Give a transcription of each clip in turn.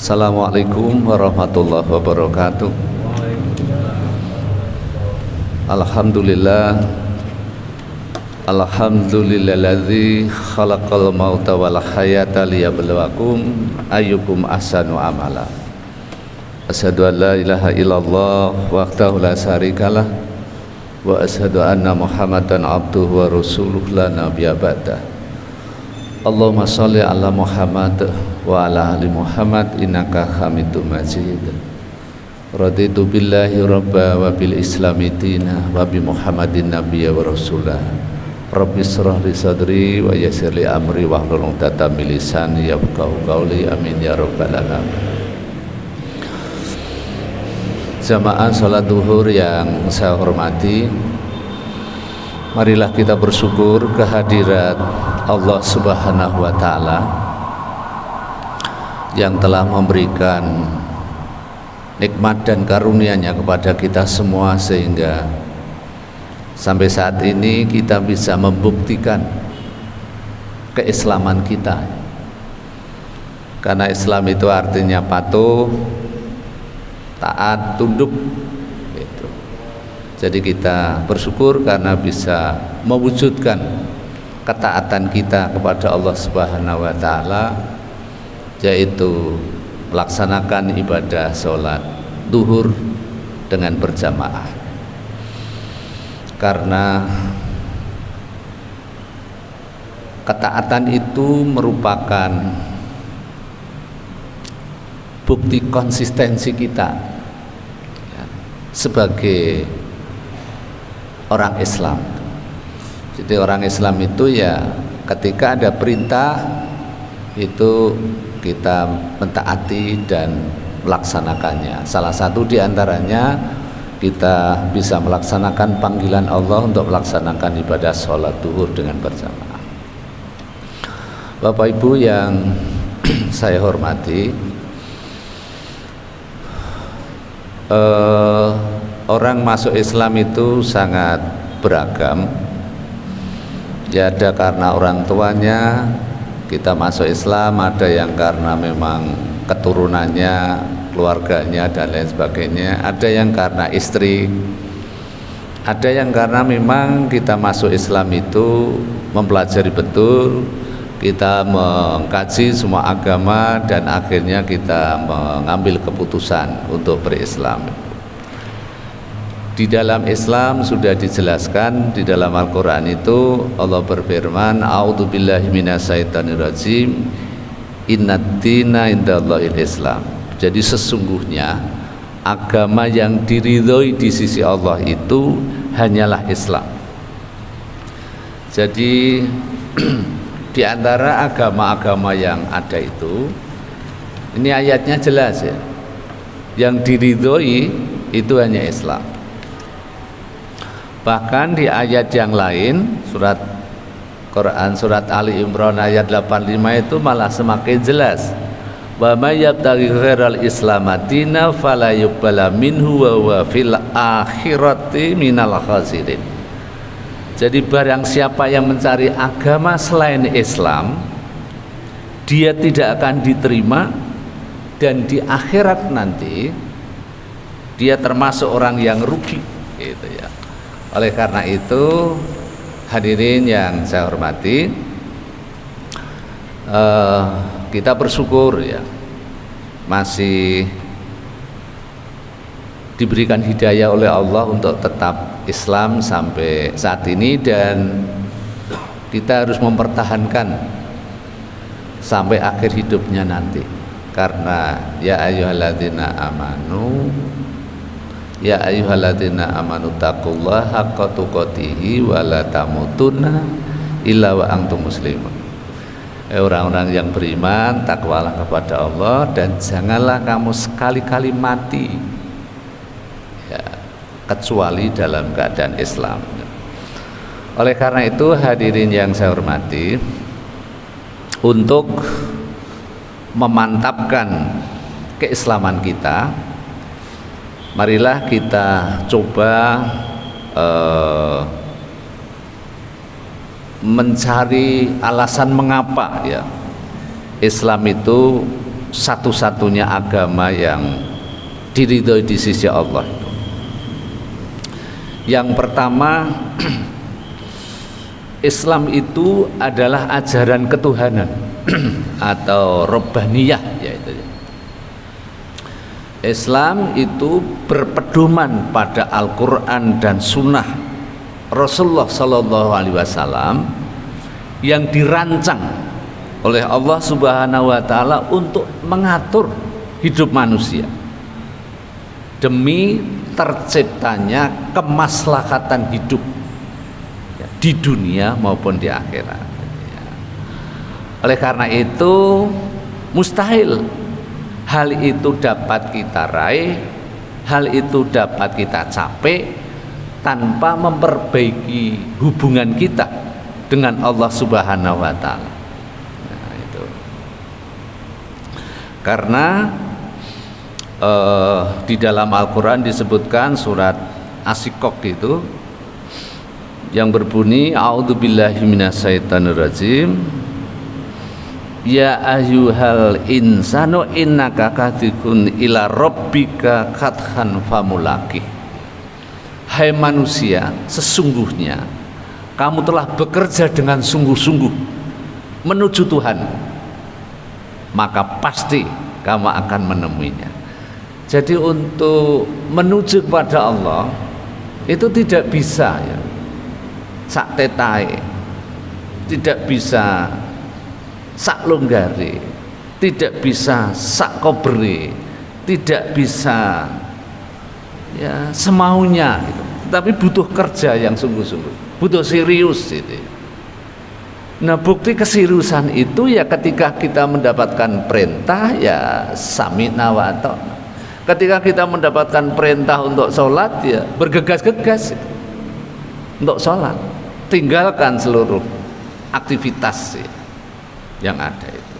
Assalamualaikum warahmatullahi wabarakatuh. Alhamdulillah, alhamdulillahladzi khalaqal mauta wal hayata liyabluwakum ayyukum ahsanu amala. Asyhadu an la ilaha illallah wahdahu la syarikalah wa asyhadu anna Muhammadan abduhu wa rasuluhu la nabiyya ba'dah. Allahumma sholli ala Muhammad wa ala ali Muhammad innaka Hamidum Majid. Raditu billahi rabba wa bil islami dina wa bi Muhammadin nabiyya wa rasulah. Rabbi shrah li sadri wa yassir li amri wahlul 'uqdatam min lisani yafqahu qawli. Amin ya rabbal alamin. Jamaah salat duhur yang saya hormati, marilah kita bersyukur kehadirat Allah Subhanahu wa Ta'ala yang telah memberikan nikmat dan karunia-Nya kepada kita semua, sehingga sampai saat ini kita bisa membuktikan keislaman kita. Karena Islam itu artinya patuh, taat, tunduk gitu. Jadi kita bersyukur karena bisa mewujudkan ketaatan kita kepada Allah Subhanahu wa Ta'ala, yaitu melaksanakan ibadah sholat duhur dengan berjamaah. Karena ketaatan itu merupakan bukti konsistensi kita ya, sebagai orang Islam. Jadi orang Islam itu ya ketika ada perintah itu kita mentaati dan melaksanakannya. Salah satu diantaranya kita bisa melaksanakan panggilan Allah untuk melaksanakan ibadah sholat duhur dengan berjamaah. Bapak Ibu yang saya hormati, orang masuk Islam itu sangat beragam. Ya, ada karena orang tuanya kita masuk Islam, ada yang karena memang keturunannya, keluarganya dan lain sebagainya, ada yang karena istri, ada yang karena memang kita masuk Islam itu mempelajari betul, kita mengkaji semua agama dan akhirnya kita mengambil keputusan untuk berislam. Di dalam Islam sudah dijelaskan, di dalam Al-Quran itu Allah berfirman, a'udzubillahi minasyaitonirrajim, innad-dina indallahil Islam. Jadi sesungguhnya agama yang diridhoi di sisi Allah itu hanyalah Islam. Jadi di antara agama-agama yang ada itu, ini ayatnya jelas ya, yang diridhoi itu hanya Islam. Bahkan di ayat yang lain, surat Quran surat Ali Imran ayat 85 itu malah semakin jelas, wa may yabtaghi ghairal islam dina fala yuqbala minhu wa huwa fil akhirati minal khasirin. Jadi barang siapa yang mencari agama selain Islam, dia tidak akan diterima, dan di akhirat nanti dia termasuk orang yang rugi gitu ya. Oleh karena itu, hadirin yang saya hormati, kita bersyukur ya masih diberikan hidayah oleh Allah untuk tetap Islam sampai saat ini, dan kita harus mempertahankan sampai akhir hidupnya nanti. Karena ya ayyuhalladzina amanu, ya ayyuhalladzina amanu taqullaha haqqa tuqatih wa la tamutunna illa wa antum muslimun. Orang-orang yang beriman, takwalah kepada Allah dan janganlah kamu sekali-kali mati ya, kecuali dalam keadaan Islam. Oleh karena itu, hadirin yang saya hormati, untuk memantapkan keislaman kita, marilah kita coba mencari alasan mengapa ya Islam itu satu-satunya agama yang diridhoi di sisi Allah. Yang pertama, Islam itu adalah ajaran ketuhanan atau robbaniyah, yaitu Islam itu berpedoman pada Al-Quran dan Sunnah Rasulullah Sallallahu Alaihi Wasallam yang dirancang oleh Allah Subhanahu Wa Taala untuk mengatur hidup manusia demi terciptanya kemaslahatan hidup di dunia maupun di akhirat. Oleh karena itu mustahil hal itu dapat kita raih, hal itu dapat kita capai tanpa memperbaiki hubungan kita dengan Allah Subhanahu wa taala. Nah, itu. Karena di dalam Al-Qur'an disebutkan surat Asy-Syiqqaq itu yang berbunyi a'udzubillahi minasyaitonirrajim. Ya ayyuhal insanu innaka kadhikun ila rabbika kadhan famulaqih. Hai manusia, sesungguhnya kamu telah bekerja dengan sungguh-sungguh menuju Tuhan, maka pasti kamu akan menemuinya. Jadi untuk menuju kepada Allah itu tidak bisa ya sak tetae, tidak bisa sak longgare, tidak bisa sak kobere, tidak bisa ya semaunya gitu. Tapi butuh kerja yang sungguh-sungguh, butuh serius gitu. Nah, bukti keseriusan itu ya ketika kita mendapatkan perintah ya sami'na wa ata'na. Ketika kita mendapatkan perintah untuk sholat ya bergegas-gegas gitu. Untuk sholat, tinggalkan seluruh aktivitas ya yang ada itu.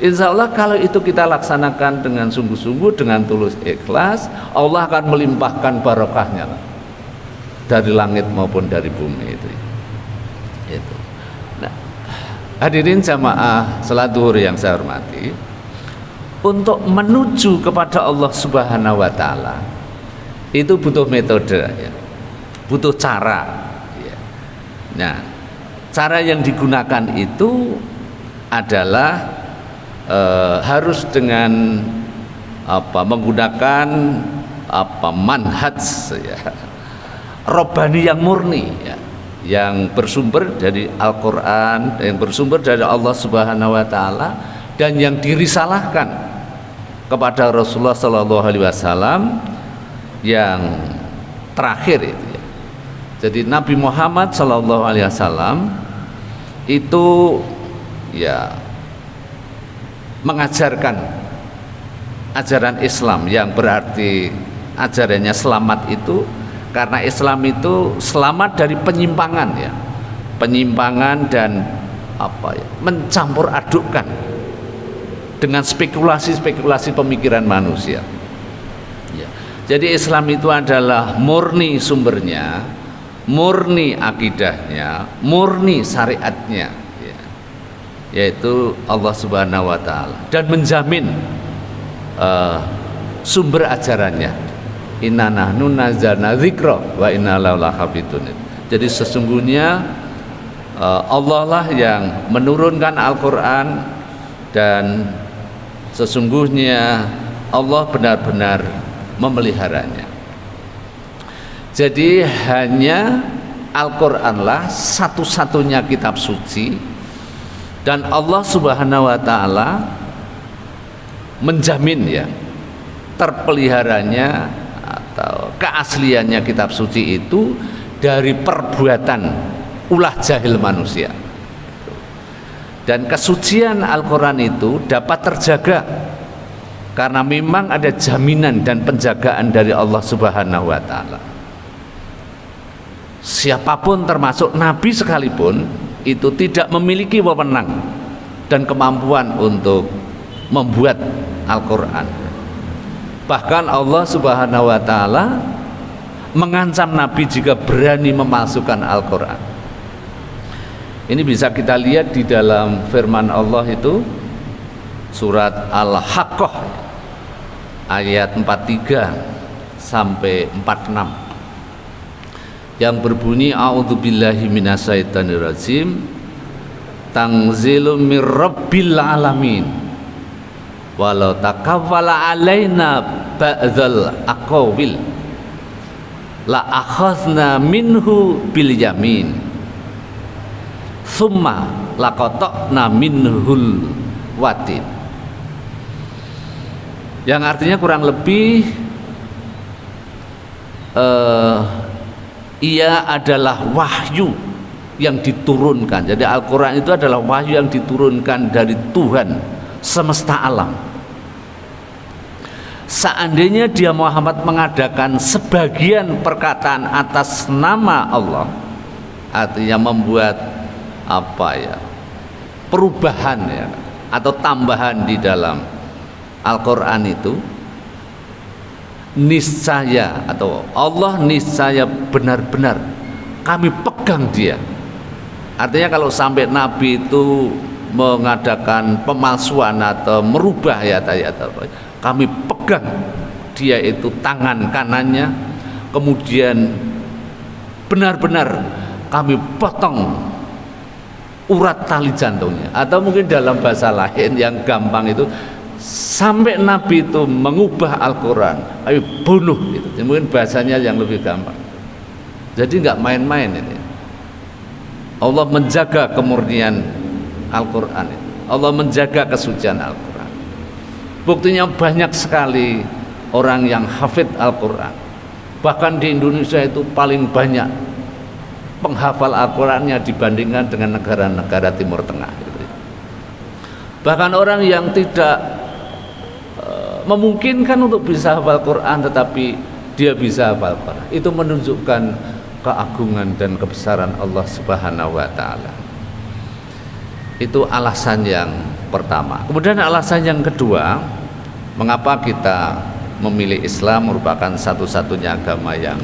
Insya Allah kalau itu kita laksanakan dengan sungguh-sungguh, dengan tulus ikhlas, Allah akan melimpahkan barokahnya dari langit maupun dari bumi itu. Nah, hadirin jamaah salat zuhur yang saya hormati, untuk menuju kepada Allah Subhanahu wa taala itu butuh metode ya, butuh cara ya. Nah, cara yang digunakan itu adalah harus dengan menggunakan manhaj ya, robbani yang murni ya, yang bersumber dari Al-Quran, yang bersumber dari Allah Subhanahu wa taala, dan yang dirisalahkan kepada Rasulullah Sallallahu Alaihi Wasallam yang terakhir itu ya. Jadi Nabi Muhammad Sallallahu Alaihi Wasallam itu ya mengajarkan ajaran Islam yang berarti ajarannya selamat itu, karena Islam itu selamat dari penyimpangan ya, penyimpangan dan mencampur adukkan dengan spekulasi-spekulasi pemikiran manusia ya. Jadi Islam itu adalah murni sumbernya, murni akidahnya, murni syariatnya ya, yaitu Allah Subhanahu wa taala, dan menjamin sumber ajarannya. Inna nahnu nazzalna dzikra wa inna lahu lahafidun. Jadi sesungguhnya Allah lah yang menurunkan Al-Qur'an, dan sesungguhnya Allah benar-benar memeliharanya. Jadi hanya Al-Qur'anlah satu-satunya kitab suci, dan Allah Subhanahu wa taala menjamin ya terpeliharanya atau keasliannya kitab suci itu dari perbuatan ulah jahil manusia. Dan kesucian Al-Quran itu dapat terjaga karena memang ada jaminan dan penjagaan dari Allah Subhanahu wa taala. Siapapun termasuk Nabi sekalipun itu tidak memiliki wewenang dan kemampuan untuk membuat Al-Quran. Bahkan Allah Subhanahu wa taala mengancam Nabi jika berani memalsukan Al-Quran. Ini bisa kita lihat di dalam firman Allah itu surat Al-Haqqah ayat 43 sampai 46 yang berbunyi a'udzubillahi minasyaitonirrajim tanzilum mir rabbil alamin walau taqawwala alaina ba'dzal aqawil la akhadna minhu bil yamin summa laqata'na minhul watin, yang artinya kurang lebih ia adalah wahyu yang diturunkan. Jadi Al-Quran itu adalah wahyu yang diturunkan dari Tuhan semesta alam. Seandainya dia Muhammad mengadakan sebagian perkataan atas nama Allah, artinya membuat perubahan atau tambahan di dalam Al-Quran itu, niscaya atau Allah niscaya benar-benar kami pegang dia. Artinya kalau sampai Nabi itu mengadakan pemalsuan atau merubah ayat-ayat, kami pegang dia itu tangan kanannya, kemudian benar-benar kami potong urat tali jantungnya, atau mungkin dalam bahasa lain yang gampang itu sampai Nabi itu mengubah Al-Quran, ayo bunuh itu. Mungkin bahasanya yang lebih gampang. Jadi nggak main-main ini. Allah menjaga kemurnian Al-Quran, Allah menjaga kesucian Al-Quran. Buktinya banyak sekali orang yang hafid Al-Quran. Bahkan di Indonesia itu paling banyak penghafal Al-Qurannya dibandingkan dengan negara-negara Timur Tengah. Bahkan orang yang tidak memungkinkan untuk bisa hafal Quran tetapi dia bisa hafal Quran, itu menunjukkan keagungan dan kebesaran Allah Subhanahu wa taala. Itu alasan yang pertama. Kemudian alasan yang kedua, mengapa kita memilih Islam merupakan satu-satunya agama yang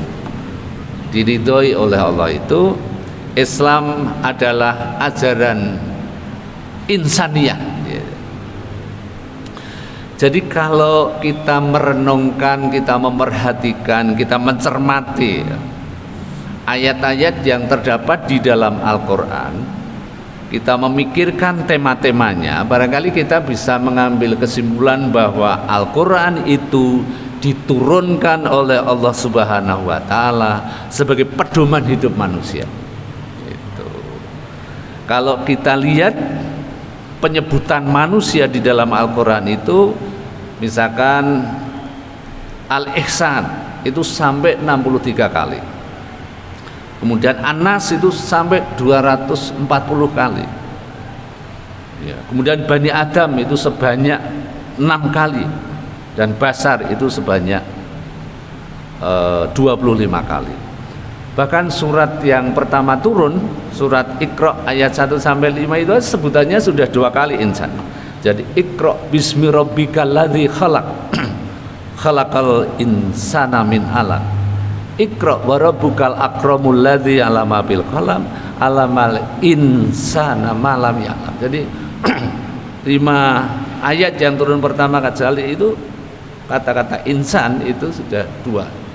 diridhoi oleh Allah itu, Islam adalah ajaran insaniyah. Jadi kalau kita merenungkan, kita memerhatikan, kita mencermati ayat-ayat yang terdapat di dalam Al-Quran, kita memikirkan tema-temanya, barangkali kita bisa mengambil kesimpulan bahwa Al-Quran itu diturunkan oleh Allah Subhanahu wa taala sebagai pedoman hidup manusia. Itu. Kalau kita lihat penyebutan manusia di dalam Al-Quran itu, misalkan Al-Ihsan itu sampai 63 kali. Kemudian An-Nas itu sampai 240 kali. Ya, kemudian Bani Adam itu sebanyak 6 kali. Dan Basar itu sebanyak 25 kali. Bahkan surat yang pertama turun, surat Iqra ayat 1 sampai 5 itu sebutannya sudah 2 kali insan. Jadi Iqra bismi rabbikal ladzi khalaq khalaqal insana min 'alaq. Iqra wa rabbukal akramul ladzi 'allama bil qalam 'allamal insana ma lam ya'lam. Jadi 5 ayat yang turun pertama kali itu kata-kata insan itu sudah 2.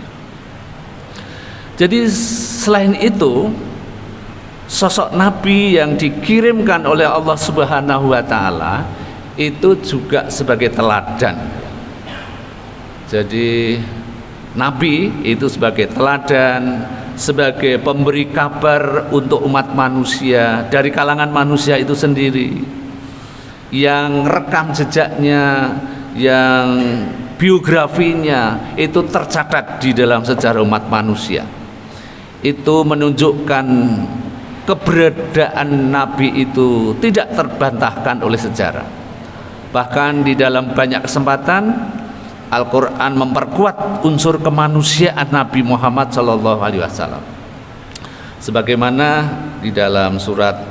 Jadi selain itu, sosok Nabi yang dikirimkan oleh Allah Subhanahu wa taala itu juga sebagai teladan. Jadi Nabi itu sebagai teladan, sebagai pemberi kabar untuk umat manusia dari kalangan manusia itu sendiri, yang rekam jejaknya, yang biografinya itu tercatat di dalam sejarah umat manusia. Itu menunjukkan keberadaan Nabi itu tidak terbantahkan oleh sejarah. Bahkan di dalam banyak kesempatan Al-Quran memperkuat unsur kemanusiaan Nabi Muhammad SAW. Sebagaimana di dalam surat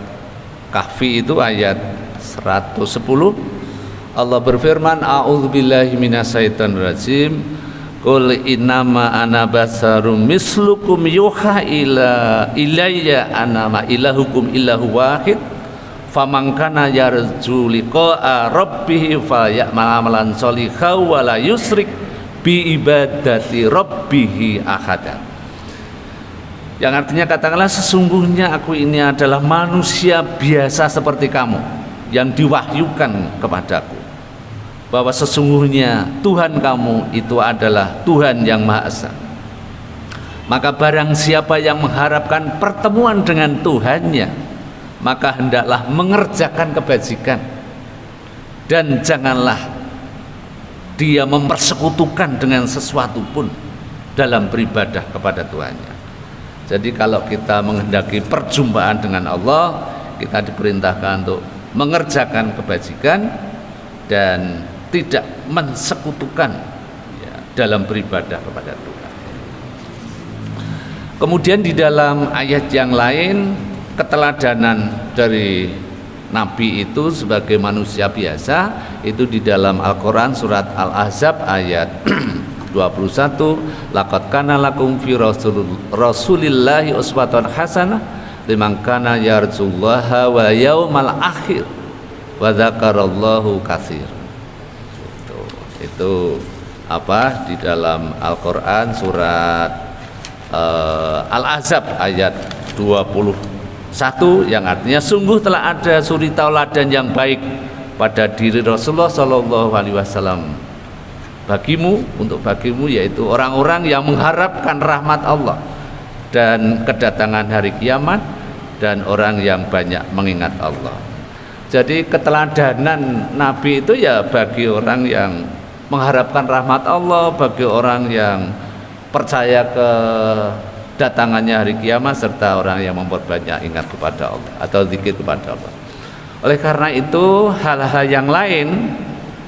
Kahfi itu ayat 110, Allah berfirman, a'udzubillahi minasyaitonirrajim, qul innama ana basarum mislukum yuha ilayya annama ilahukum ilahu wahid faman kana yarju liqa'a rabbih falya'mal amalan sholihan wa la yusyrik bi ibadati rabbih ahada. Yang artinya katakanlah, sesungguhnya aku ini adalah manusia biasa seperti kamu yang diwahyukan kepadaku, bahwa sesungguhnya Tuhan kamu itu adalah Tuhan yang Maha Esa. Maka barang siapa yang mengharapkan pertemuan dengan Tuhannya, maka hendaklah mengerjakan kebajikan, dan janganlah dia mempersekutukan dengan sesuatu pun dalam beribadah kepada Tuhannya. Jadi kalau kita menghendaki perjumpaan dengan Allah, kita diperintahkan untuk mengerjakan kebajikan dan tidak mensekutukan ya, dalam beribadah kepada Tuhan. Kemudian di dalam ayat yang lain, keteladanan dari Nabi itu sebagai manusia biasa itu di dalam Al-Quran surat Al-Ahzab ayat 21, laqad kana lakum fi rasulillahi uswatun hasanah liman kana yarjullaha wa yaumal akhir wa dzakarallahu katsir. Itu apa di dalam Al-Quran surat Al-Ahzab ayat 21 yang artinya sungguh telah ada suri tauladan yang baik pada diri Rasulullah Shallallahu Alaihi Wasallam untuk bagimu, yaitu orang-orang yang mengharapkan rahmat Allah dan kedatangan hari kiamat, dan orang yang banyak mengingat Allah. Jadi keteladanan Nabi itu ya bagi orang yang mengharapkan rahmat Allah, bagi orang yang percaya kedatangannya hari kiamat, serta orang yang memperbanyak ingat kepada Allah atau zikir kepada Allah. Oleh karena itu, hal-hal yang lain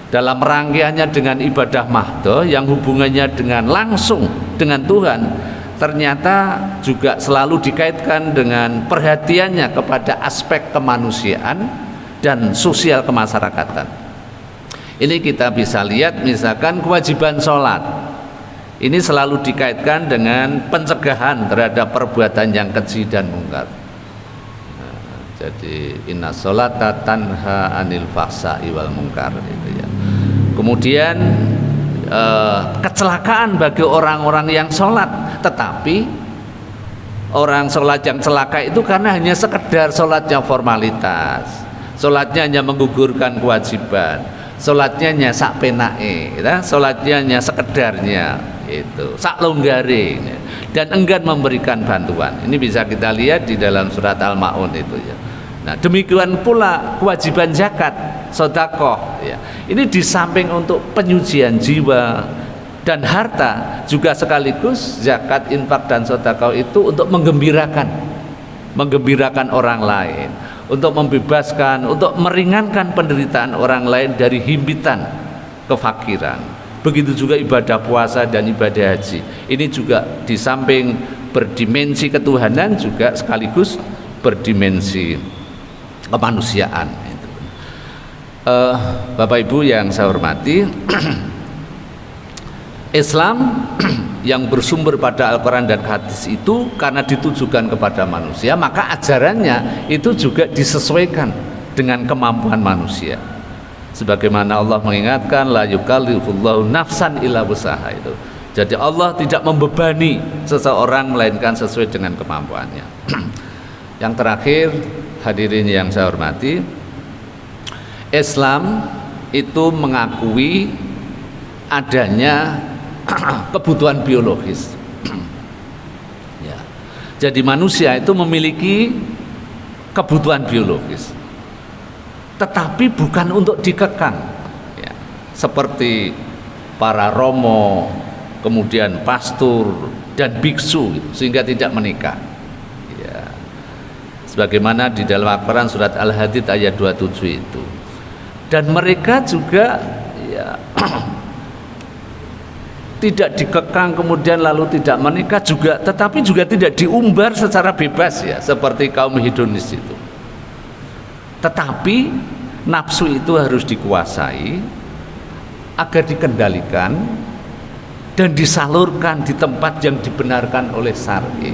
dalam rangkaiannya dengan ibadah mahdoh yang hubungannya dengan langsung dengan Tuhan, ternyata juga selalu dikaitkan dengan perhatiannya kepada aspek kemanusiaan dan sosial kemasyarakatan. Ini kita bisa lihat misalkan kewajiban sholat. Ini selalu dikaitkan dengan pencegahan terhadap perbuatan yang keji dan mungkar. Jadi inna sholata tanha anil fahsya'i wal munkar itu ya. Kemudian kecelakaan bagi orang-orang yang sholat, tetapi orang sholat yang celaka itu karena hanya sekedar sholatnya formalitas, sholatnya hanya menggugurkan kewajiban, sholatnya hanya sak penake, sholatnya hanya sekedarnya itu sak longgare, dan enggan memberikan bantuan. Ini bisa kita lihat di dalam surat Al-Maun itu ya. Nah, demikian pula kewajiban zakat, sedekah ya. Ini di samping untuk penyucian jiwa dan harta, juga sekaligus zakat, infak dan sedekah itu untuk menggembirakan orang lain, untuk membebaskan, untuk meringankan penderitaan orang lain dari himpitan kefakiran. Begitu juga ibadah puasa dan ibadah haji. Ini juga di samping berdimensi ketuhanan, juga sekaligus berdimensi kemanusiaan. Bapak Ibu yang saya hormati, Islam yang bersumber pada Al-Quran dan hadis itu karena ditujukan kepada manusia, maka ajarannya itu juga disesuaikan dengan kemampuan manusia. Sebagaimana Allah mengingatkan, la yukallifullahu nafsan illa wus'aha itu. Jadi Allah tidak membebani seseorang melainkan sesuai dengan kemampuannya. Yang terakhir, hadirin yang saya hormati, Islam itu mengakui adanya kebutuhan biologis. Ya. Jadi manusia itu memiliki kebutuhan biologis, tetapi bukan untuk dikekang ya, seperti para romo, kemudian pastor dan biksu gitu, sehingga tidak menikah ya. Sebagaimana di dalam Al-Quran surat Al-Hadid ayat 27 itu. Dan mereka juga ya, tidak dikekang kemudian lalu tidak menikah juga, tetapi juga tidak diumbar secara bebas ya, seperti kaum hedonis itu. Tetapi nafsu itu harus dikuasai agar dikendalikan dan disalurkan di tempat yang dibenarkan oleh syar'i.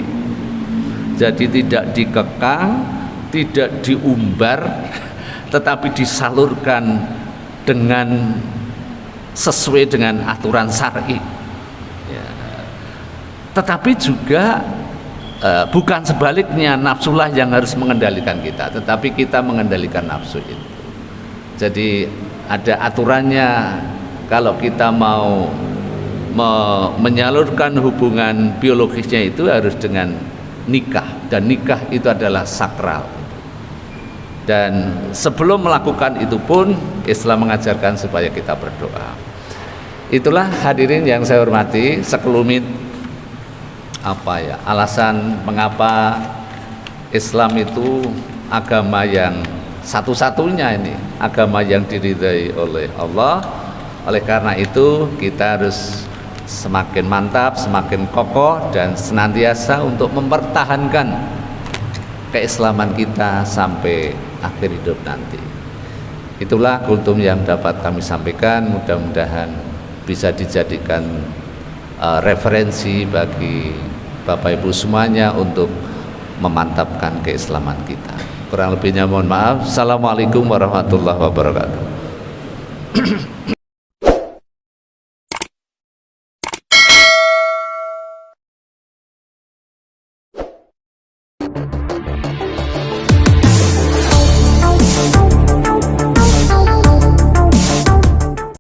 Jadi tidak dikekang, tidak diumbar tetapi disalurkan dengan sesuai dengan aturan syar'i ya. Tetapi juga bukan sebaliknya, nafsulah yang harus mengendalikan kita, tetapi kita mengendalikan nafsu itu. Jadi ada aturannya. Kalau kita mau menyalurkan hubungan biologisnya itu harus dengan nikah, dan nikah itu adalah sakral. Dan sebelum melakukan itu pun Islam mengajarkan supaya kita berdoa. Itulah hadirin yang saya hormati, sekelumit alasan mengapa Islam itu agama yang satu-satunya, ini agama yang diridhai oleh Allah. Oleh karena itu kita harus semakin mantap, semakin kokoh, dan senantiasa untuk mempertahankan keislaman kita sampai akhir hidup nanti. Itulah kultum yang dapat kami sampaikan, mudah-mudahan bisa dijadikan referensi bagi Bapak Ibu semuanya untuk memantapkan keislaman kita. Kurang lebihnya mohon maaf. Assalamualaikum warahmatullahi wabarakatuh.